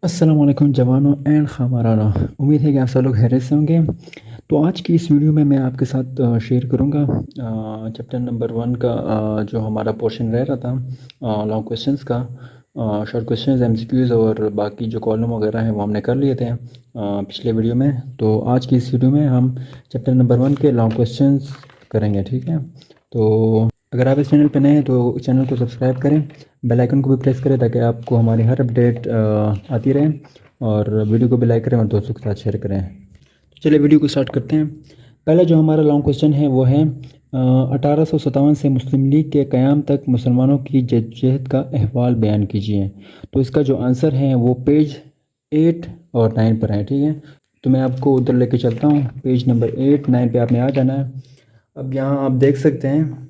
अस्सलाम वालेकुम जवानों एंड ख़ामराना। उम्मीद है कि आप सब लोग खैरियत से होंगे। तो आज की इस वीडियो में मैं आपके साथ शेयर करूंगा चैप्टर नंबर 1 का जो हमारा पोर्शन रह रहा था लॉन्ग क्वेश्चंस का। शॉर्ट क्वेश्चंस एमसीक्यूज़ और बाकी जो कॉलम वगैरह हैं वो हमने कर लिए थे पिछले वीडियो में। तो आज की इस वीडियो में हम चैप्टर नंबर 1 के लॉन्ग क्वेश्चंस करेंगे, ठीक है। तो अगर आप इस चैनल पर नए हैं तो चैनल को सब्सक्राइब करें, बेल आइकन को भी प्रेस करें ताकि आपको हमारी हर अपडेट आती रहे, और वीडियो को भी लाइक करें और दोस्तों के साथ शेयर करें। तो चलिए वीडियो को स्टार्ट करते हैं। पहला जो हमारा लॉन्ग क्वेश्चन है वो है 1857 से मुस्लिम लीग के क़याम तक मुसलमानों की जद्दोजहद का अहवाल बयान कीजिए। तो इसका जो आंसर है वो पेज 8 और 9 पर है, ठीक है। तो मैं आपको उधर लेके चलता हूँ, पेज नंबर 8 9 पे आपने आ जाना है। अब यहाँ आप देख सकते हैं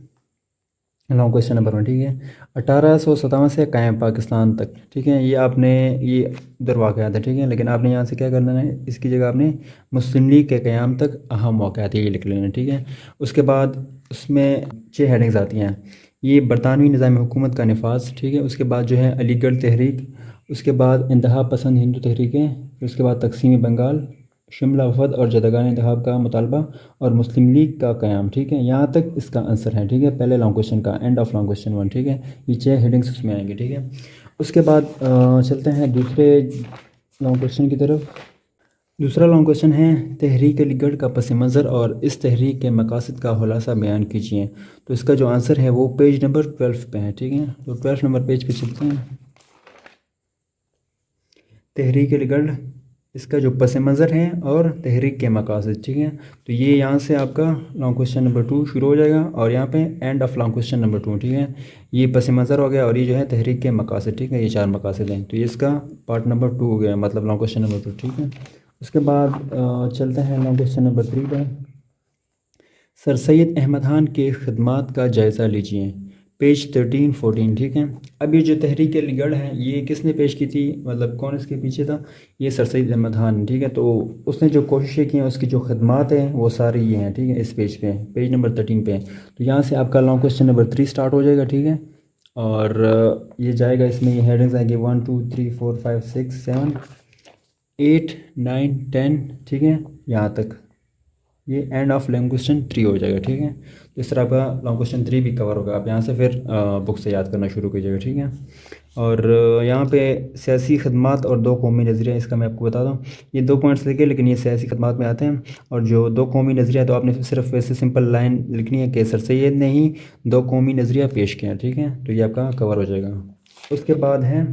लॉन्ग क्वेश्चन नंबर 1, ठीक है। 1857 से कायम पाकिस्तान तक, ठीक है। ये आपने ये उधर वाक़यात है, ठीक है, लेकिन आपने यहाँ से क्या करना है, इसकी जगह आपने मुस्लिम लीग के क़याम तक अहम वाक़यात ये लिख लेना है, ठीक है। उसके बाद उसमें 6 हेडिंग्स आती हैं। ये बरतानवी निज़ाम हुकूमत का नफाज, ठीक है। उसके बाद जो है अलीगढ़ तहरीक, उसके बाद इंतहा पसंद हिंदू तहरीकें, फिर उसके बाद तकसीम बंगाल, शिमला वफद और जदगान इंतखाब का मुतालबा और मुस्लिम लीग का क़याम, ठीक है। यहाँ तक इसका आंसर है, ठीक है, पहले लॉन्ग क्वेश्चन का, एंड ऑफ लॉन्ग क्वेश्चन 1, ठीक है। ये 6 हेडिंग्स उसमें आएंगे, ठीक है। उसके बाद चलते हैं दूसरे लॉन्ग क्वेश्चन की तरफ। दूसरा लॉन्ग क्वेश्चन है तहरीक अलीगढ़ का पस मंज़र और इस तहरीक के मकासद का खुलासा बयान कीजिए। तो इसका जो आंसर है वो पेज नंबर 12 पे है, ठीक है। तो 12 नंबर पेज पे चलते हैं। तहरीक अलीगढ़, इसका जो पस मंज़र है और तहरीक के मकासद, ठीक है। तो ये यहाँ से आपका लॉन्ग क्वेश्चन नंबर 2 शुरू हो जाएगा और यहाँ पे end of long question number 2, ठीक है। ये पस मंज़र हो गया और ये जो है तहरीक के मकासद, ठीक है। ये 4 मकासद हैं, तो ये इसका पार्ट नंबर 2 हो गया, मतलब लॉन्ग क्वेश्चन नंबर 2, ठीक है। उसके बाद चलते हैं लॉन्ग क्वेश्चन नंबर 3 पर। सर सैयद अहमद खान के खिदमात का जायज़ा लीजिए, पेज 13 14, ठीक है। अब ये जो तहरीक अलीगढ़ है ये किसने पेश की थी, मतलब कौन इसके पीछे था, ये सर सैयद अहमद खान, ठीक है। तो उसने जो कोशिशें की हैं उसकी जो खदमात हैं वो सारी ये हैं, ठीक है। इस पेज पे पेज नंबर 13 पे। तो यहाँ से आपका लॉन्ग क्वेश्चन नंबर 3 स्टार्ट हो जाएगा, ठीक है। और ये जाएगा, इसमें ये हेडिंग्स आएंगे 1 2 3 4 5 6 7 8 9 10, ठीक है, यहाँ तक। ये एंड ऑफ लॉन्ग क्वेश्चन 3 हो जाएगा, ठीक है। तो इस तरह आपका लॉन्ग क्वेश्चन 3 भी कवर होगा। आप यहाँ से फिर बुक से याद करना शुरू कीजिएगा, ठीक है। और यहाँ पे सियासी खदमात और दो कौमी नज़रिया, इसका मैं आपको बता दूँ, ये 2 पॉइंट्स लिखे लेकिन ये सियासी खदमात में आते हैं। और जो दो कौमी नज़रिया, तो आपने सिर्फ वैसे सिंपल लाइन लिखनी है कि सर सैयद ने ही 2 कौमी नज़रिया पेश किया, ठीक है। तो ये आपका कवर हो जाएगा। उसके बाद है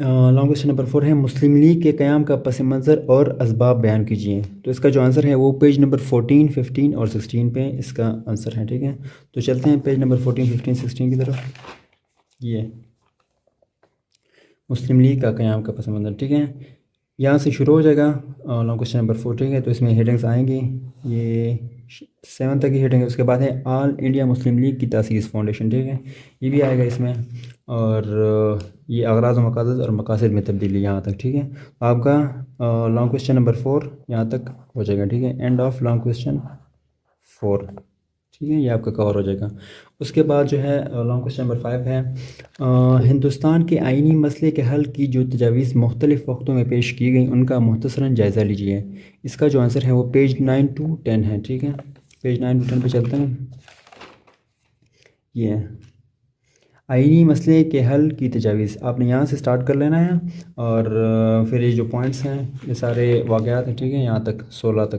लॉन्ग क्वेश्चन नंबर 4 है मुस्लिम लीग के क़याम का पस मंज़र और असबाब बयान कीजिए। तो इसका जो आंसर है वो पेज नंबर 14 15 और 16 पे इसका आंसर है, ठीक है। तो चलते हैं पेज नंबर 14 15 16 की तरफ। ये मुस्लिम लीग का क़याम का पस मंज़र, ठीक है। यहाँ से शुरू हो जाएगा लॉन्ग क्वेश्चन नंबर 4, ठीक है। तो इसमें हेडिंग्स आएंगी, ये 7 तक की हेडिंग है। उसके बाद है ऑल इंडिया मुस्लिम लीग की तासीस फाउंडेशन, ठीक है, ये भी आएगा इसमें। और ये अगराज़ व मकासद और मकासद में तब्दीली, यहाँ तक, ठीक है। तो आपका लॉन्ग क्वेश्चन नंबर 4 यहाँ तक हो जाएगा, ठीक है, एंड ऑफ लॉन्ग क्वेश्चन 4, ठीक है। ये आपका कवर हो जाएगा। उसके बाद जो है लॉन्ग क्वेश्चन नंबर 5 है हिंदुस्तान के आइनी मसले के हल की जो तजावीज़ मुख्तलिफ़ वक्तों में पेश की गई उनका मुख्तसरन जायज़ा लीजिए। इसका जो आंसर है वो पेज 9 to 10 है, ठीक है। पेज 9 to 10 पे चलते हैं। ये आइनी मसले के हल की तजावीज़ आपने यहाँ से स्टार्ट कर लेना है। और फिर ये जो पॉइंट्स हैं ये सारे वाक़यात हैं, ठीक है, यहाँ तक 16 तक,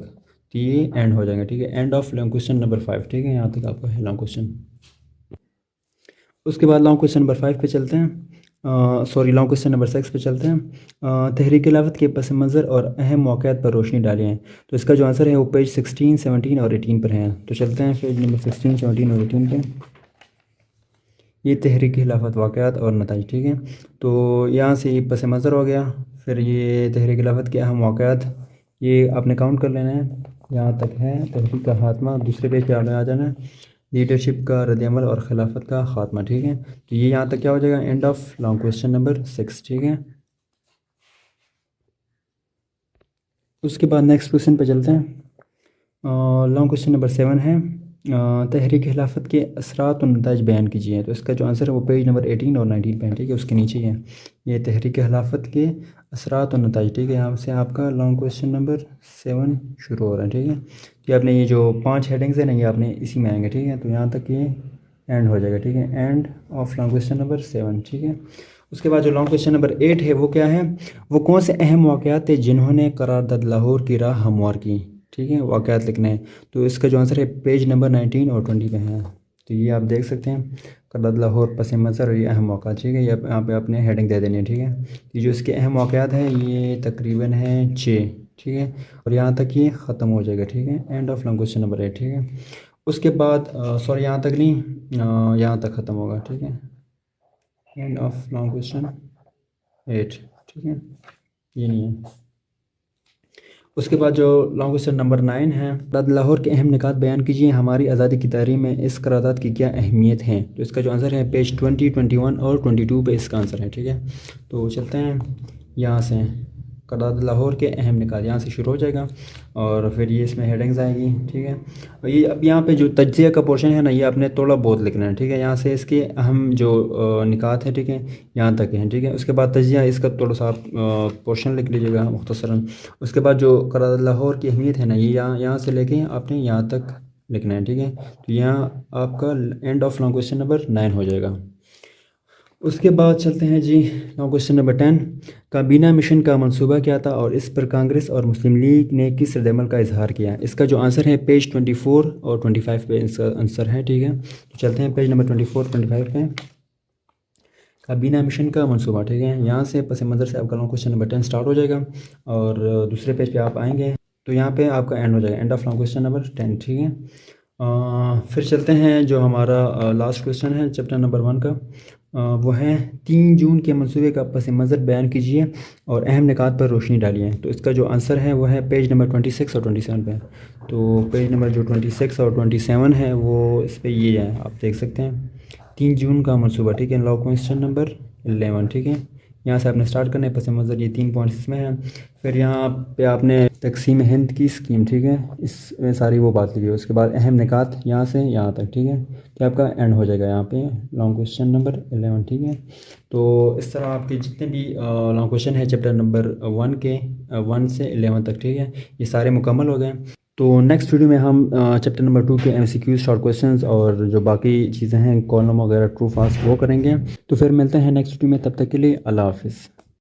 तो ये एंड हो जाएंगे, ठीक है। End of long question number 5, ठीक है, यहाँ तक आपका है लॉन्ग क्वेश्चन। उसके बाद लॉन्ग क्वेश्चन नंबर 5 पे चलते हैं, सॉरी लॉन्ग क्वेश्चन नंबर 6 पे चलते हैं। तहरीक खिलाफत के पस मंज़र और अहम मौक़ियात पर रोशनी डालें हैं। तो इसका जो आंसर है वो पेज 16 17 और 18 पर है। तो चलते हैं पेज नंबर 16 17 और 18 पे। ये तहरीक खिलाफत वाक़यात और नताइज, ठीक है। तो यहाँ से ये पस मंज़र हो गया, फिर ये तहरीक खिलाफत के अहम वाक़यात, ये आपने काउंट कर लेना है, यहाँ तक है। तहरीक का खात्मा, दूसरे पेज पे आपने आ जाना है, लीडरशिप का रद्द-ए-अमल और खिलाफत का खात्मा, ठीक है। तो ये यहाँ तक क्या हो जाएगा, end of long question number 6, ठीक है। उसके बाद नेक्स्ट क्वेश्चन पे चलते हैं। लॉन्ग क्वेश्चन नंबर 7 है तहरीक खिलाफत के असरात और नताइज बयान कीजिए। तो इसका जो आंसर है वो पेज नंबर 18 और 19 पे है, ठीक है, उसके नीचे ही है। ये तहरीक खिलाफत के असरात और नताइज, ठीक है। यहाँ से आपका लॉन्ग क्वेश्चन नंबर 7 शुरू हो रहा है, ठीक है। कि आपने ये जो 5 हेडिंग्स हैं ना, ये आपने इसी में आएंगे, ठीक है। तो यहाँ तक ये एंड हो जाएगा, ठीक है, end of long question number 7, ठीक है। उसके बाद जो लॉन्ग क्वेश्चन नंबर 8 है वो क्या है, वो कौन से अहम वाक़यात थे जिन्होंने करारदाद लाहौर की राह हमवार की, ठीक है, वाक़यात लिखने हैं। तो इसका जो आंसर है पेज नंबर 19 और 20 पे है। तो ये आप देख सकते हैं, करारदाद लाहौर पस मंज़र और ये अहम वाक़यात, ठीक है। ये यहाँ पे आपने हेडिंग दे देनी है, ठीक है। ये जो इसके अहम वाक़यात हैं ये तकरीबन है 6, ठीक है। और यहाँ तक ये ख़त्म हो जाएगा, ठीक है, end of long question number 8, ठीक है। उसके बाद सॉरी यहाँ तक नहीं, यहाँ तक ख़त्म होगा, ठीक है, एंड ऑफ लॉन्ग क्वेश्चन 8, ठीक है, ये नहीं है। उसके बाद जो लॉन्ग क्वेश्चन नंबर 9 है, करारदाद लाहौर के अहम निकात बयान कीजिए, हमारी आज़ादी की तारीख में इस करारदाद की क्या अहमियत है। तो इसका जो आंसर है पेज 20, 21 और 22 पे इसका आंसर है, ठीक है। तो चलते हैं यहाँ से, करारदाद लाहौर के अहम निकात यहाँ से शुरू हो जाएगा और फिर ये इसमें हेडिंग्स आएगी, ठीक है। और ये अब यहाँ पे जो तज्ज़िया का पोर्शन है ना, ये आपने थोड़ा बहुत लिखना है, ठीक है। यहाँ से इसके अहम जो निकात है, ठीक है, यहाँ तक है, ठीक है। उसके बाद तज्ज़िया इसका थोड़ा सा आप पोर्शन लिख लीजिएगा मुख्तसरन। उसके बाद जो करारदाद लाहौर की अहमियत है ना, ये यहाँ से लेके आपने यहाँ तक लिखना है, ठीक है। तो यहाँ आपका end of long question number 9 हो जाएगा। उसके बाद चलते हैं जी लॉन्ग क्वेश्चन नंबर 10, काबीना मिशन का मंसूबा क्या था और इस पर कांग्रेस और मुस्लिम लीग ने किस रद्दमल का इजहार किया। इसका जो आंसर है पेज 24 और 25 पे इसका आंसर है, ठीक है। तो चलते हैं पेज नंबर 24, 25 पे, काबीना मिशन का मंसूबा, ठीक है। यहाँ से पस मंज़र से आपका लॉन्ग क्वेश्चन नंबर 10 स्टार्ट हो जाएगा और दूसरे पेज पे आप आएंगे तो यहाँ पे आपका एंड हो जाएगा, end of long question number 10, ठीक है। फिर चलते हैं जो हमारा लास्ट क्वेश्चन है चैप्टर नंबर 1 का, वो है 3 जून के मंसूबे का पस मंज़र बयान कीजिए और अहम निकात पर रोशनी डालिए। तो इसका जो आंसर है वो है पेज नंबर 26 और 27 पे। तो पेज नंबर जो 26 और 27 है वो इस पर ये है, आप देख सकते हैं 3 जून का मंसूबा, ठीक है, लॉन्ग क्वेश्चन नंबर 11, ठीक है। यहाँ से आपने स्टार्ट करना है, पस मंज़र ये 3 पॉइंट्स इसमें है। फिर यहाँ पे आपने तकसीम हिंद की स्कीम, ठीक है, इसमें सारी वो बात लिखी है। उसके बाद अहम निकात यहाँ से यहाँ तक, ठीक है। तो आपका एंड हो जाएगा यहाँ पे लॉन्ग क्वेश्चन नंबर 11, ठीक है। तो इस तरह आपके जितने भी लॉन्ग क्वेश्चन है चैप्टर नंबर 1 के 1 से 11 तक, ठीक है, ये सारे मुकम्मल हो गए। तो नेक्स्ट वीडियो में हम चैप्टर नंबर 2 के MCQ शॉर्ट क्वेश्चंस और जो बाकी चीज़ें हैं कॉलम वगैरह ट्रू फाल्स वो करेंगे। तो फिर मिलते हैं नेक्स्ट वीडियो में, तब तक के लिए अल्लाह हाफिज़।